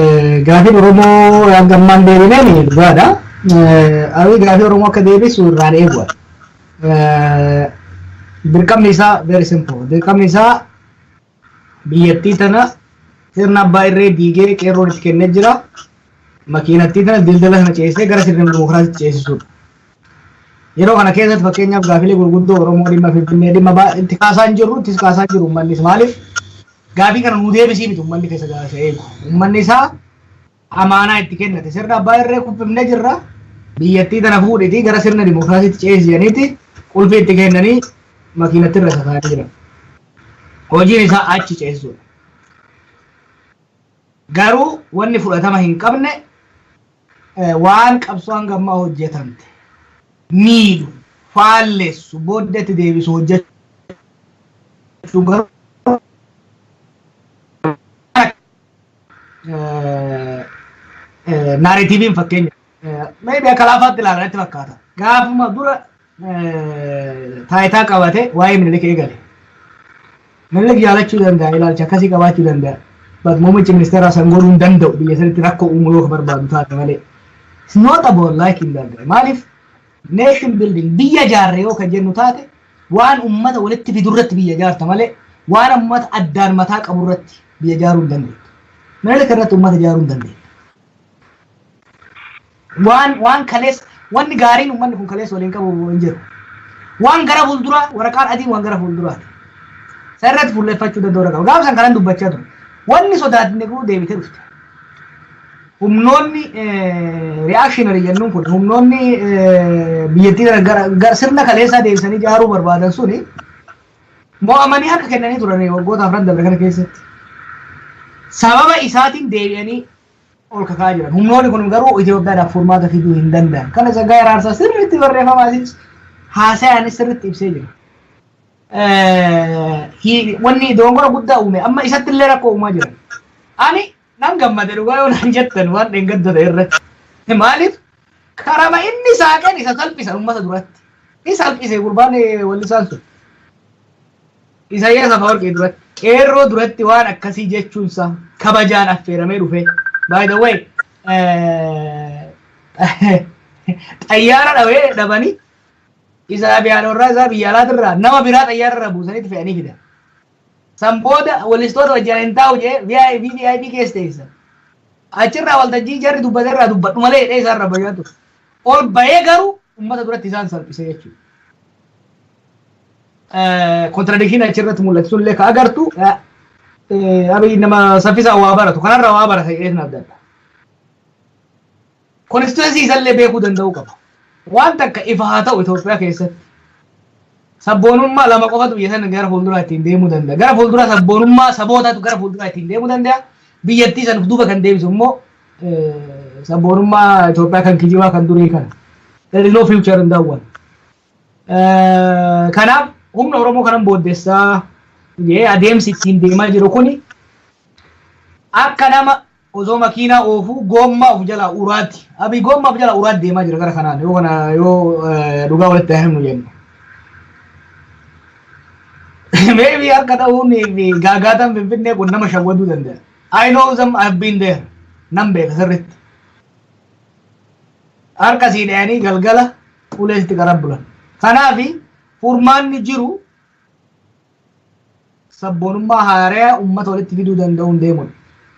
Gaafiin Oromoo gammaan deebineen dhugaadha. Abi gaafii Oromoo akka deebisu irraan eeguudha. Dirqamni isaa very simple. Dirqamni isaa biyyattii tana sirna abbaa irree diigee qeerroon itti kennee jira. Makiinattii tana daldala sana ceesisee gara sirna dimokiraasiitti ceesisuudha. Yeroo kana keessatti fakkeenyaaf gaafilee gurguddoo Oromoo dhimma Finfinnee dhimma itti kaasaa hin jirru, itti kaasaa jiru uummannis maaliif? Gaafii kana nuu deebisii miti uummanni keessa gaafasa eegu. Uummanni isaa amaanaa itti kennate sirna abbaa irree kuffifnee jirra. Biyyattii tana fuudhiti gara sirna dimokiraasiitti ceesisaniiti qulfii itti kennanii makiinatti irra safaanii jiran. Hojiin isaa achi ceesisuudha. Garuu wanni fudhatama hin qabne waan qabsoon gammaa hojjetamte miidhu faallessu booddeetti deebisu hojjechuu garuu narratiiviin fakkeenya maybe akka laafaatti ilaalanitti fakkaata. Gaafuma dura taayitaa qabate waa'ee Minilik eegale. Minilik jaalachuu danda'a, ilaalcha akkasii qabaachuu danda'a. Muummichi ministeeraa san godhuu hin danda'u biyya sanitti rakkoo uumuu yoo barbaadu taate malee. It's not about liking that guy. Maaliif nation building biyya ijaarre yoo kan jennu taate waan uummata walitti fidurratti biyya ijaarta malee waan uummata addaan mataa qaburratti biyya ijaaruu hin dandeettu. Minilik irratti uummata ijaaruu hin dandeettu. Waan kalees wanni gaariin uummanni kun kalees waliin qabu hin jiru. Waan gara fuulduraa waraqaan adiin waan gara fuulduraati. Sarratti fuulleffachuu danda'u qaba. Gaafa san kanan dubbachaa ture. Wanni sodaatne kun deebitee dhufte. Humnoonni reactionary jennuun kun humnoonni biyyattii gara sirna kaleessaa deebisanii ijaaruu barbaadan suni mo'amanii harka kennanii turan waggoota afran dabre kana keessatti. Sababa isaatiin deebi'anii ol kakaa jiran. Humnoonni kun garuu Itoophiyaadhaaf furmaata fiduu hin danda'an. Kana Tsaggaayee Raarsaa sirriitti barreeffamaasis haasayaanis sirriitti ibsee jira. Wanni dogongora guddaa uume amma isatti illee rakkoo uumaa jiran. Ani nan gammade dhugaa yoo naan jettan waan dheengaddota irratti. Maaliif karama inni saaqeen isa salphisa uummata duratti. Isa salphise gurbaan wallisaan sun. Isaayyaas Afawarqii duratti. Qeerroo duratti waan akkasii jechuunsa kabajaan affeeramee dhufe. By the way, xayyaara dhabanii isa biyyaanirraa isa biyya alaatirraa nama biraa xayyaararra buusanitti fe'anii fidan. San booda wallistoota wajjin hin taa'u jee VIP keessa teessa. Achirraa waltajjii jarri dubbaterraa dubbadhu malee hidhee isaarra bayyaa ture. Ol bahee garuu uummata duratti isaan salphise jechuudha. Contradiction achirratti mul'atu sullee ka agartu Abiy nama saffisaa waa baratu kanarraa waa barata jedhee adda adda. Constituency isallee beekuu danda'uu qaba. Waan takka ifa haa ta'u Itoophiyaa keessatti sabboonummaa lama qofatu biyya sana gara fuulduraa ittiin deemuu danda'a. Gara fuulduraa sabboonummaa sabootaatu gara fuulduraa ittiin deemuu danda'a. Biyyattii san duuba kan deebisu immoo sabboonummaa Itoophiyaa kan kijibaa kan durii kana. There is no future in that one. Kanaaf humna Oromoo kanan booddeessaa adeemsi ittiin deemaa jiru kuni akka nama osoo makiinaa oofuu goommaa of jalaa uraatti. Abiy goommaa of jalaa uraatti deemaa jira gara kanaan yoo dhugaa walitti himnu jennu. Maybe harka ta'uun gaagaataan Finfinnee kun nama shawwaduu danda'a. I know them, I've been there. Nan beeka sirriitti. Harka sii dhayanii galgala uleesitti qarab bulan. Kanaafi furmaanni jiru sabboonummaa haaraa uummata walitti fiduu danda'uun deemuudha.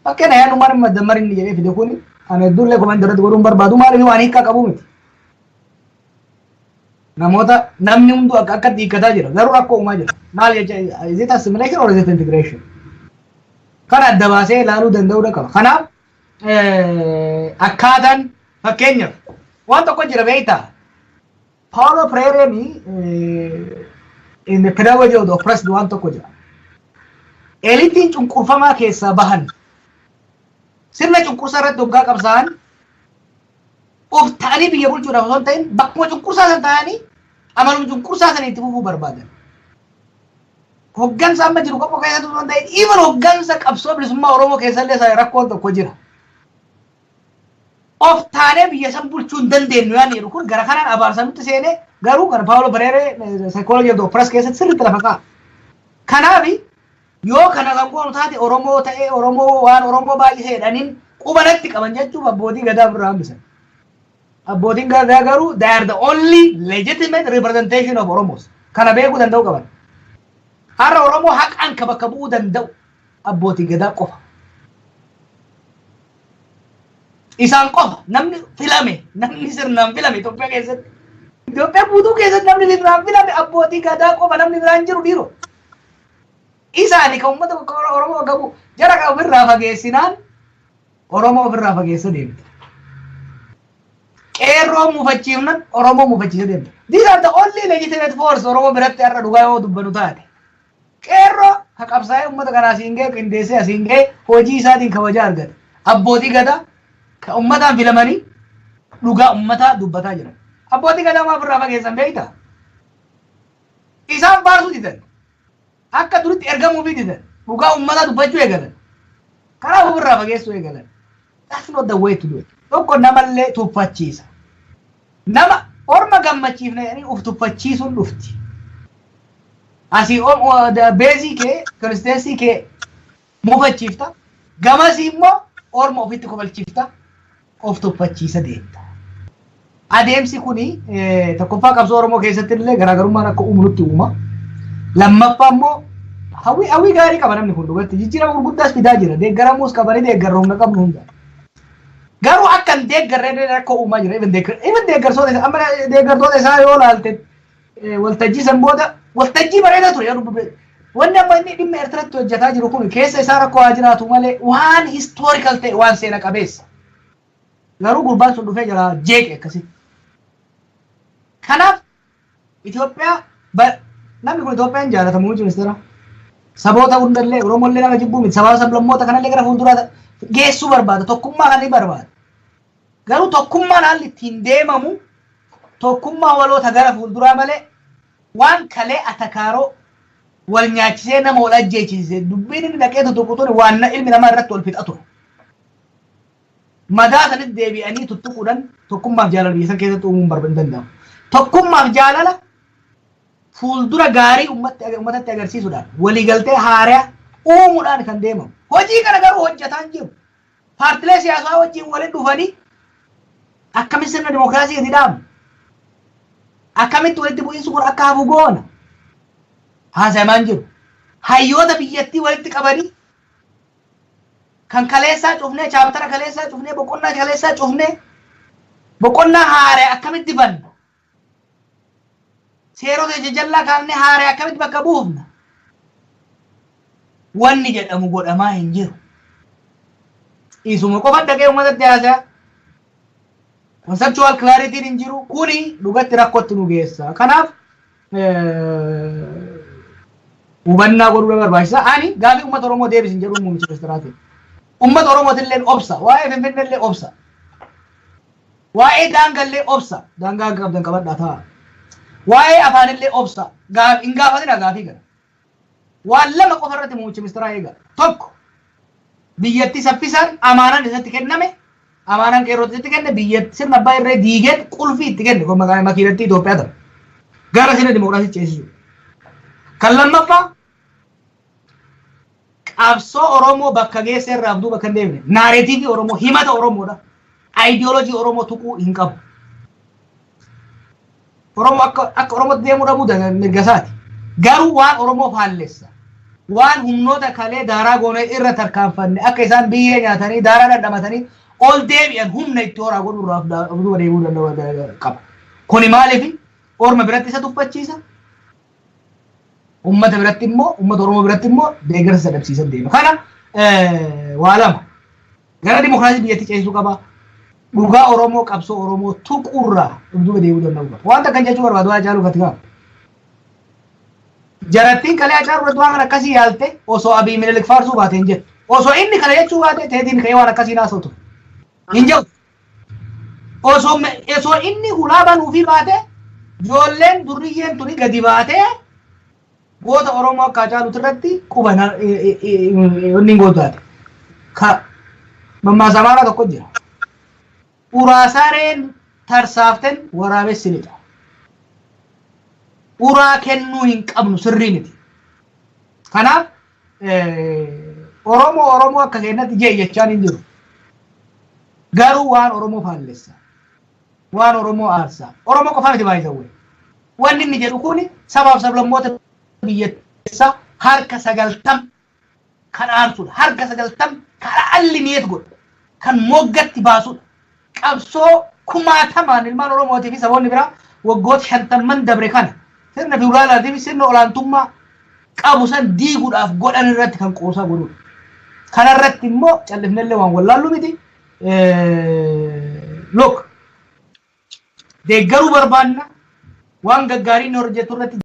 Fakkeenya yaanumaan maddammar inni jedhee fide kun ani hedduullee komandaratti godhuun barbaadu maaliif waan hiikaa qabu miti. Namoota namni hundu akka hiikkataa jira garuu rakkoo uumaa jira. Maal jecha is it assimilation or is it integration? Kan adda baasee ilaaluu danda'uudha qaba. Kanaaf akkaataan fakkeenyaaf waan tokko jira beektaa. Paulo Freire in the pedagogy of the oppressed waan tokko jira. Elitiin cunqurfamaa keessaa bahan sirna cunqursaa irratti hoggaa qabsa'an of ta'anii biyya bulchuudhaaf osoo hin ta'in bakkuma cunqursaa san ta'anii amaluma cunqursaa sana itti fufuu barbaadan. Hoggansa amma jiru qofa keessatti osoo hin ta'in even hoggansa qabsoo bilisummaa Oromoo keessallee rakkoon tokko jira. Of taanee biyya san bulchuu hin dandeenyu yaan jedhu kun gara kanaan abaarsanutti seenee garuu kan Paulo Freire psychology of the oppressed keessatti sirriitti lafa kaa'a. Kanaafi yoo kana kan goonu taate Oromoo ta'ee Oromoo waan Oromoo baay'isee jedhaniin qubanatti qaban jechuun abbootii gadaa birraa hambisan. Abbootiin gadaa garuu they are the only legitimate representation of Oromos. Kana beekuu danda'u qaban. Har'a Oromoo haqaan ka bakka bu'uu danda'u abbootii gadaa qofa. Isaan qofa namni filame namni sirnaan filame Itoophiyaa keessatti. Itoophiyaa guutuu keessatti namni sirnaan filame abbootii gadaa qofa namni biraan jiru dhiiroo. Isaani kan uummata Oromoo qabu jara kan ofirraa fageessinaan Oromoo ofirraa fageessa deemte. Qeerroo muufachiifnan Oromoo muufachiisa deemte. These are the only legitimate force Oromoo biratti har'a dhugaa yoo dubbanu taate. Qeerroo ka qabsaa'ee uummata kanaa asiin ga'e qindeessee asiin ga'e hojii isaatiin kabajaa argate. Abbootii gadaa ka uummataan filamanii dhugaa uummataa dubbataa jiran. Abbootii gadaa maaf irraa fageessan beektaa? Isaan baarsuu didan. Akka duritti ergamuu fi didan. Dhugaa uummataa dubbachuu eegalan. Karaa ofirraa fageessuu eegalan. That's not the way to do it. Tokko namallee tuffachiisa. Nama orma gammachiifne jedhanii uf tuffachiisuun dhufti. Asii beezii kee, kiristeensii kee muufachiifta. Gamasii immoo orma ofitti kofalchiifta. Of tuffachiisa deemta. Adeemsi kuni tokkoffaa qabsoo Oromoo keessatti illee garaagarummaan akka uumu nutti uuma. Lammaffaa immoo hawwii gaarii qaba namni kun dhugatti jijjiirama gurguddaas fidaa jira. Deeggaramuus qabanii deeggarra humna qabnu hunda. Garuu akka hin deeggarree rakkoo uumaa jira. Even deeggartoota isaa yoo ilaalte waltajjii san booda waltajjii bareedaa ture. Wanni amma inni dhimma Eertiraatti hojjetaa jiru kun keessa isaa rakkoo haa jiraatu malee waan historical ta'e waan seena qabeessa. Garuu gurbaan sun dhufee jira jeeqe akkasitti. Kanaaf Itoophiyaa namni kun Itoophiyaan jaalatamuu ministeera. Saboota hundallee Oromollee nama jibbuu miti sabaa sablammoota kanallee gara fuulduraa geessuu barbaada tokkummaa kan barbaada. Garuu tokkummaan haalli ittiin deemamu tokkummaa waloota gara fuulduraa malee waan kalee atakaaroo wal nyaachisee nama wal ajjeechise dubbiin inni dhaqee tuttuqutuun waan ilmi namaa irratti wal fixa ture. Madaa sanitti deebi'anii tuttuquudhaan tokkummaaf jaalala biyya san keessatti uumuun barbaadan danda'amu. Tokkummaaf jaalala fuuldura gaarii uummatatti agarsiisuudhaan waliigaltee haaraa uumuudhaan kan deemamu. Hojii kana garuu hojjetaa hin jiru. Paartilee siyaasaa wajjin waliin dhufanii akkamitti sirna dimookiraasii itti dhaabu? Akkamitti walitti bu'iinsi kun akka hafu goona? Haasa'imaan jiru. Hayyoota biyyattii walitti qabanii kan kaleessaa cufnee chaaptara kaleessaa cufnee boqonnaa kaleessaa cufnee boqonnaa haaraa akkamitti banna? Seerota jajallaa kaafnee haaraa akkamitti bakka buufna? Wanni jedhamu godhamaa hin jiru. Isuma qofa dhaqee uummatatti haasaa. Conceptual clarity hin jiru. Kuni dhugatti rakkootti nu geessa. Kanaaf hubannaa godhuu barbaachisa. Ani gaaffii uummata Oromoo deebisin jedhuun muummicha ministeeraati. Uummata Oromootillee obsa. Waa'ee Finfinneellee obsa. Waa'ee daangaallee obsa. Daangaa qabdan qabadhaa ta'a. Waa'ee afaanillee obsa. Hin gaafatina gaaffii kana. Waan lama qofa irratti muummicha ministeeraa eega. Tokko biyyattii saffisaan amaanaan isatti kenname. Amaanaan qeerrootti isatti kenne biyyatti sirna abbaa irree diigeen qulfii itti kenne kun maqaa makiinatti Itoophiyaa ta'e. Gara sirna dimookiraasii ceesisu. Kan lammaffaa qabsoo Oromoo bakka geesse irraa abduu bakka hin deemne. Naareetiivii Oromoo himata Oromoodha. Aayidiyooloojii Oromoo tuquu hin qabu. Oromoo akka Oromootti deemuu dhabuu mirga isaati. Garuu waan Oromoof haalleessa. Waan humnoota kalee daaraa goonee irra tarkaanfanne akka isaan biyyee nyaatanii daaraa dhandhamatanii ol deebi'an humna itti horaa godhuudhaaf abduu deemuu danda'u qaba. Kuni maaliif Orma biratti isa tuffachiisa? Uummata biratti immoo uummata Oromoo biratti immoo deeggarsa dhabsiisan deema. Kana waa lama. Gara dimookiraasii biyyatti ceesisuu qaba. Dhugaa Oromoo qabsoo Oromoo tuqurraa abduu deemuu danda'u qaba. Wanta kan jechuu barbaadu waa jaaluu fatigaa. Jarattiin kalee acaaruu waan akkasii yaalte osoo Abiy Minilik faarsuu baateen jettu. Osoo inni kana jechuu baate teetiin ka'ee waan akkasii naasa'u ture. Hin jiru. Osoo inni hulaa banuufii baate ijoolleen durriyyeen tuni gadi baatee goota Oromoo akka acaaluutu irratti quban inni hin gootaate. Ka mammaaksa amaaraa tokko jira. Uraasareen tarsaaften waraabessi lixa. Uraa kennuu hin qabnu sirrii miti. Kanaaf Oromoo akka kennatti jee jechaan hin jiru. garuu waan Oromoo faallessa waan Oromoo aarsa Oromoo qofa miti baay'isawwe wanni inni jedhu kun sabaaf sablammoota biyyattisaa harka 90 kan aarsudha harka 90 kan alli niyet godhu kan moggatti baasudha qabsoo kumaatamaan ilmaan Oromootii fi saboonni biraa waggoota 50 dabre kana sirna biuraalaatii fi sirna olaantummaa qabu san diiguudhaaf godhan irratti kan qoosaa godhudha kanarratti immoo callifnellee waan wallaallu miti look deeggaruu barbaanna waan gaggaariin hojjetu irratti